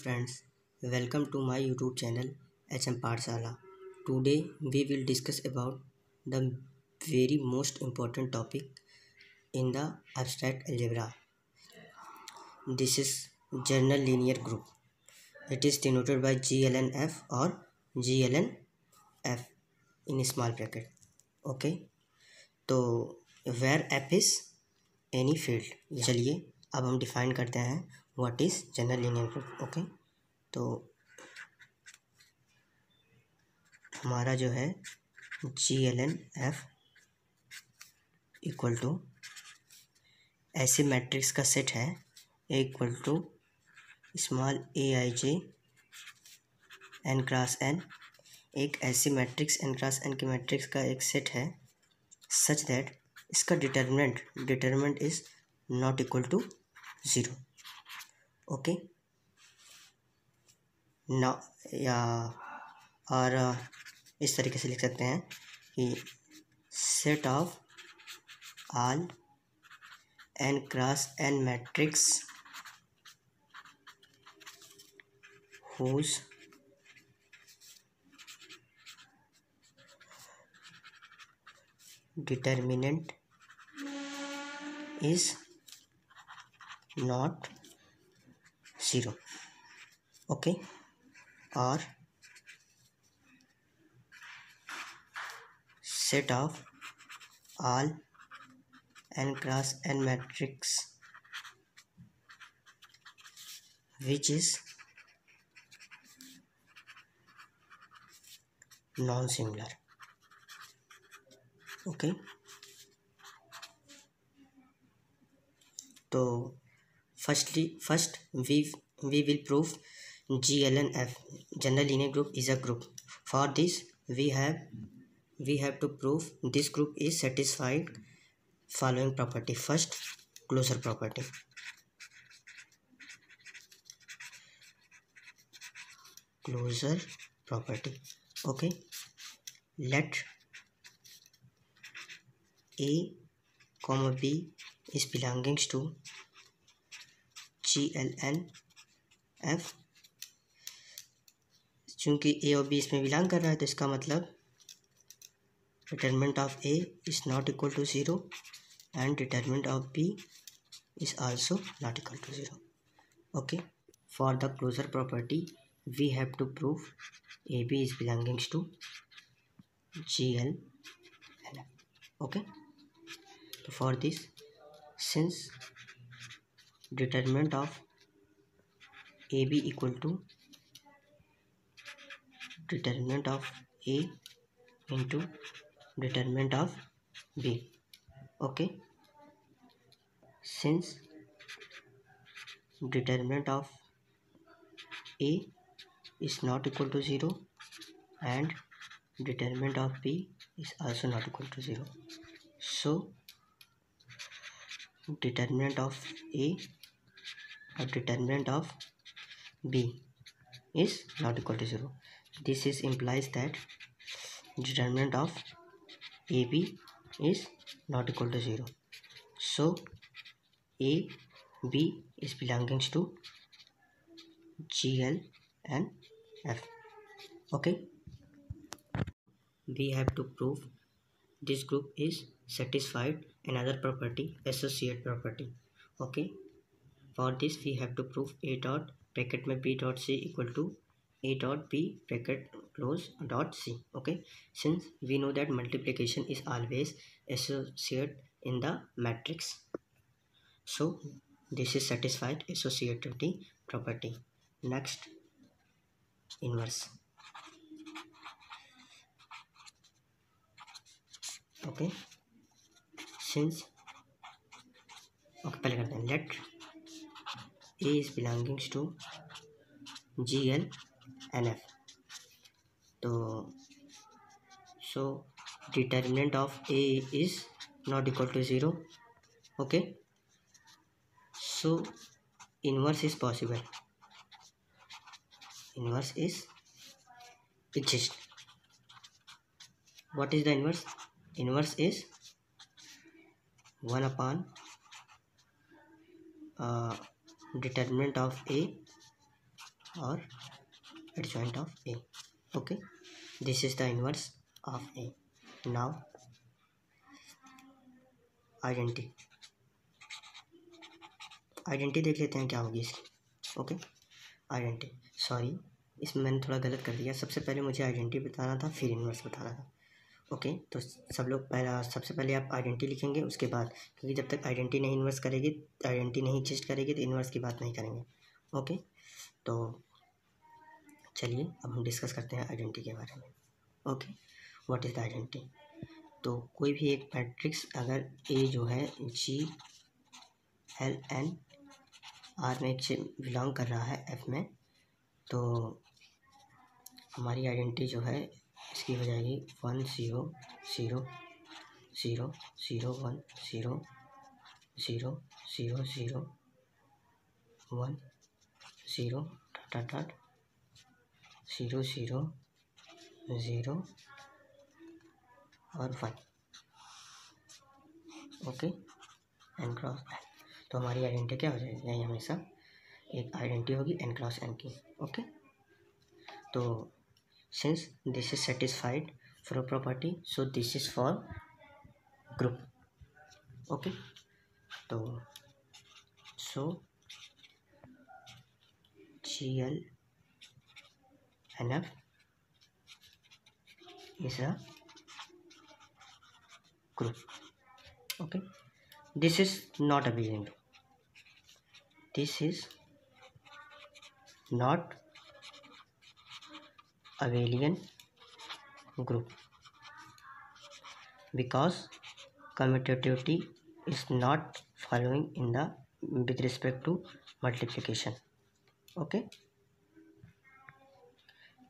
Friends, welcome to my YouTube channel HM Pathshala. Today we will discuss about the very most important topic in the abstract algebra. This is general linear group. It is denoted by GLNF or GLNF in small bracket. Okay, तो where F is any field. चलिए अब हम define करते हैं what is general linear group. Okay, तो हमारा जो है GLNF इक्वल टू ऐसे मैट्रिक्स का सेट है A equal to small A I J N cross N. एक ऐसी मैट्रिक्स एन क्रॉस एन के मैट्रिक्स का एक सेट है सच दैट इसका determinant is not equal to zero. Okay ना, या और इस तरीके से लिख सकते हैं कि set of all N cross N matrix whose determinant is not zero. Okay, or set of all n cross n matrix which is non-similar. Okay, तो first we will prove GLNF general linear group is a group. For this we have to prove this group is satisfied following property. First, closure property. Okay, let A comma B is belongings to GLNF. चूंकि ए और B इसमें belong कर रहा है तो इसका मतलब determinant of A is not equal to zero and determinant of B is also not equal to zero. Okay, for the closure property we have to prove A B is belongings to GLNF. Okay, तो for this since determinant of AB equal to determinant of A into determinant of B. Okay, since determinant of A is not equal to 0 and determinant of B is also not equal to 0, so determinant of A or determinant of B is not equal to 0. This is implies that determinant of AB is not equal to 0. So AB is belongs to GL and F. Okay, we have to prove this group is satisfied another property, associate property. Okay, for this we have to prove A dot bracket में B dot C equal to A dot B bracket close dot C. Okay, since we know that multiplication is always associate in the matrix, so this is satisfied associativity property. Next, inverse. Okay, since पहले करते हैं let A is belongings to GLNF. तो so determinant of A is not equal to 0. Okay, so inverse is possible. Inverse is exist. What is the inverse? Inverse is 1 upon determinant of A or adjoint of A. Okay, this is the inverse of A. Now identity देख लेते हैं क्या होगी इसकी. Okay, identity, sorry इसमें मैंने थोड़ा गलत कर दिया. सबसे पहले मुझे आइडेंटिटी बताना था, फिर इन्वर्स बताना था. ओके, तो सब लोग सबसे पहले आप आइडेंटिटी लिखेंगे, उसके बाद, क्योंकि जब तक आइडेंटिटी नहीं इन्वर्स करेगी, आइडेंटिटी नहीं एग्जिस्ट करेगी, तो इन्वर्स की बात नहीं करेंगे. ओके, तो चलिए अब हम डिस्कस करते हैं आइडेंटिटी के बारे में. Okay, what is the identity. तो कोई भी एक मैट्रिक्स अगर ए जो है GLN-R में बिलोंग कर रहा है एफ में, तो हमारी आइडेंटिटी जो है इसकी हो जाएगी 1 0 0 0 0 1 0 0 0 0 1 0 डॉट डॉट 0 0 0 और 1. Okay, N cross N. तो हमारी आइडेंटिटी क्या हो जाएगी, यही हमेशा एक आइडेंटिटी होगी एन क्रॉस एन की. ओके, तो since this is satisfied for property, so this is for group. Okay, तो सो GLNF is a group. Okay, this is not a Abelian group. This is not Abelian group because commutativity is not following in the with respect to multiplication. Okay,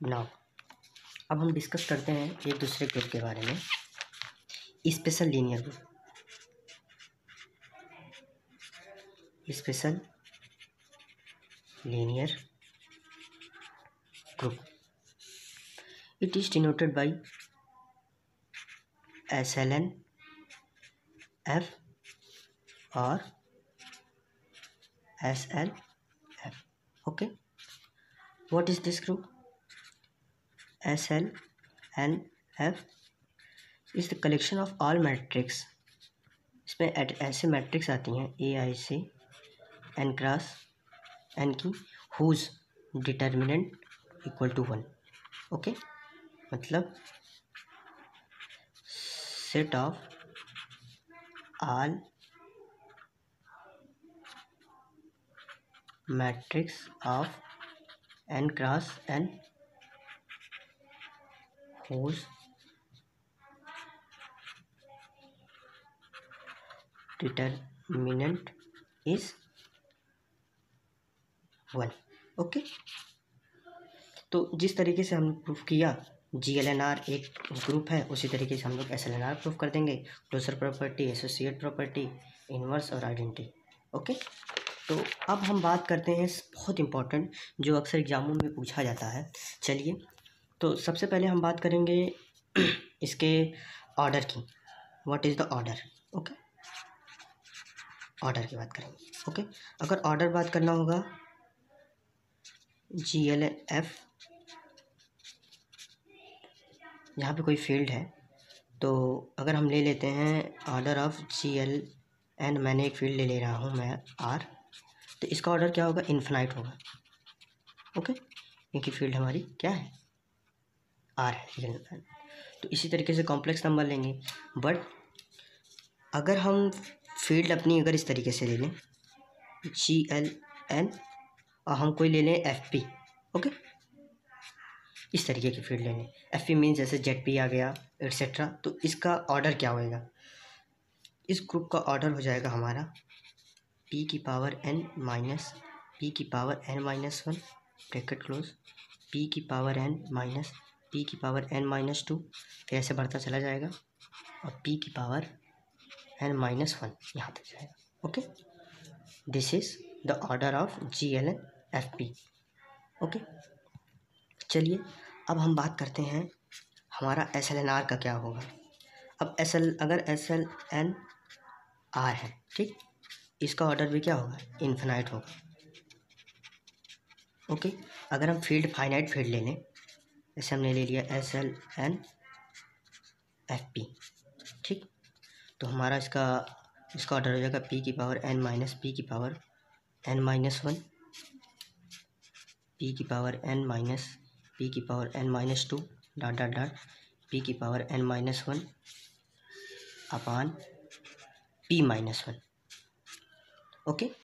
now अब हम discuss करते हैं एक दूसरे group के बारे में. Special linear group. Special linear group, it is denoted by SLN F or SLF. Okay, what is this group? SLNF is the collection of all matrix. इसमें ऐसे मैट्रिक्स आती हैं AI से N क्रॉस N की, whose determinant equal to 1. Okay, मतलब set of all matrix of N cross N whose determinant is 1. Okay, तो जिस तरीके से हम प्रूफ किया GLNR एक ग्रुप है, उसी तरीके से हम लोग SLNR प्रूफ कर देंगे. Closure property, associate property, inverse और आइडेंटिटी. ओके, तो अब हम बात करते हैं बहुत इम्पोर्टेंट जो अक्सर एग्जामों में पूछा जाता है. चलिए, तो सबसे पहले हम बात करेंगे इसके ऑर्डर की. What is the order. Okay, order की बात करेंगे. ओके, अगर ऑर्डर बात करना होगा GLNF, यहाँ पे कोई फील्ड है, तो अगर हम ले लेते हैं ऑर्डर ऑफ GLN, मैंने एक फील्ड ले रहा हूँ मैं R, तो इसका ऑर्डर क्या होगा, इन्फिनाइट होगा. ओके, क्योंकि फील्ड हमारी क्या है, R है. तो इसी तरीके से कॉम्प्लेक्स नंबर लेंगे. बट अगर हम फील्ड अपनी अगर इस तरीके से ले लें GLN और हम कोई ले लें FP. ओके, इस तरीके की फील्ड लेंगे. FP मीन्स जैसे ZP आ गया एट्सेट्रा. तो इसका ऑर्डर क्या होएगा, इस ग्रुप का ऑर्डर हो जाएगा हमारा P की पावर N माइनस P की power N minus 1 bracket close, P की पावर N माइनस P की पावर N माइनस 2, फिर ऐसे बढ़ता चला जाएगा और P की पावर N माइनस 1 यहाँ तक जाएगा. Okay, this is the order of GLNFP. Okay, चलिए अब हम बात करते हैं हमारा SLNR का क्या होगा. अब अगर SLNR है, ठीक, इसका ऑर्डर भी क्या होगा, इन्फिनाइट होगा. ओके, अगर हम फील्ड फाइनाइट फील्ड ले लें, जैसे हमने ले लिया SLNFP, ठीक, तो हमारा इसका ऑर्डर हो जाएगा p की पावर n माइनस p की पावर n माइनस 1, p की पावर n माइनस p की power n minus 2 dot dot dot p की पावर n माइनस 1 अपान p माइनस 1। ओके,